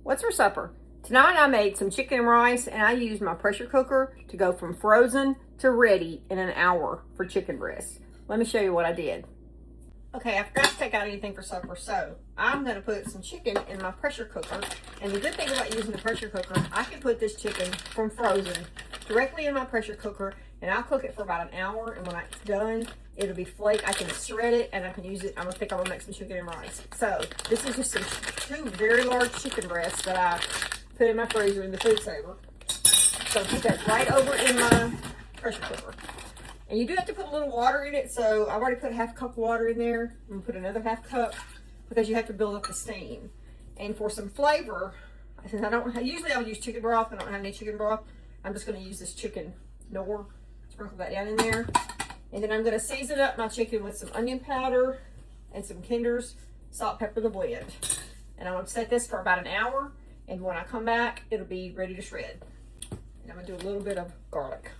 What's for supper? Tonight I made some chicken and rice, and I used my pressure cooker to go from frozen to ready in an hour for chicken breast. Let me show you what I did. Okay, I forgot to take out anything for supper, so I'm gonna put some chicken in my pressure cooker. And the good thing about using the pressure cooker, I can put this chicken from frozen directly in my pressure cooker, and I'll cook it for about an hour, and when it's done, it'll be flake. I can shred it, and I can use it. I think I'm gonna make some chicken and rice. So this is just two very large chicken breasts that I put in my freezer in the food saver. So put that right over in my pressure cooker. And you do have to put a little water in it, so I've already put half a cup of water in there. I'm gonna put another half cup because you have to build up the steam. And for some flavor, since usually I would use chicken broth, I don't have any chicken broth, I'm just gonna use this chicken Knorr. Sprinkle that down in there. And then I'm gonna season up my chicken with some onion powder and some Kinder's salt, pepper to blend. And I'm gonna set this for about an hour, and when I come back, it'll be ready to shred. And I'm gonna do a little bit of garlic.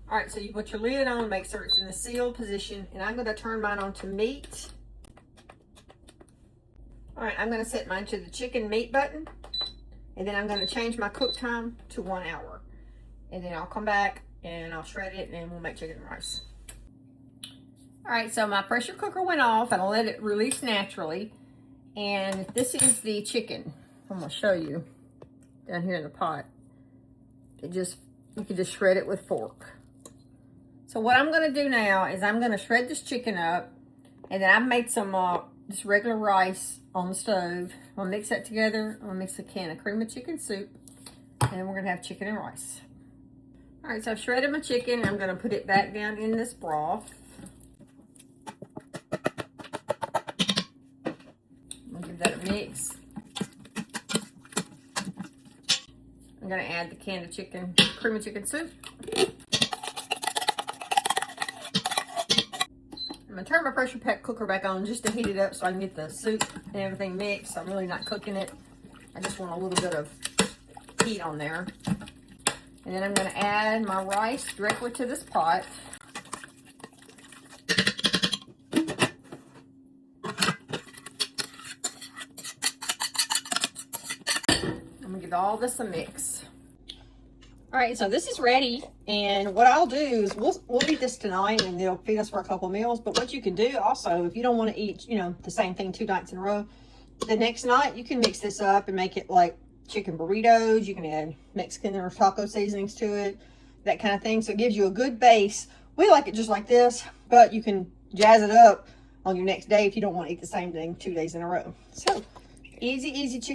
All right, so you put your lid on, make sure it's in the sealed position, and I'm gonna turn mine on to meat. All right, I'm gonna set mine to the chicken meat button, and then I'm gonna change my cook time to 1 hour. And then I'll come back and I'll shred it, and then we'll make chicken and rice. All right, so my pressure cooker went off, and I'll let it release naturally. And this is the chicken. I'm gonna show you down here in the pot. You can just shred it with fork. So what I'm gonna do now is I'm gonna shred this chicken up, and then I've made some just regular rice on the stove. I'm gonna mix that together. I'm gonna mix a can of cream of chicken soup, and then we're gonna have chicken and rice. All right, so I've shredded my chicken, and I'm gonna put it back down in this broth. I'm gonna give that a mix. I'm gonna add the can of cream of chicken soup. I'm gonna turn my pressure cooker back on just to heat it up so I can get the soup and everything mixed. I'm really not cooking it. I just want a little bit of heat on there. And then I'm gonna add my rice directly to this pot. I'm gonna give all this a mix. All right, so this is ready, and what I'll do is we'll eat this tonight, and they'll feed us for a couple meals. But what you can do also, if you don't want to eat, the same thing 2 nights in a row, the next night you can mix this up and make it like chicken burritos. You can add Mexican or taco seasonings to it, that kind of thing. So it gives you a good base. We like it just like this, but you can jazz it up on your next day if you don't want to eat the same thing 2 days in a row. So easy chicken.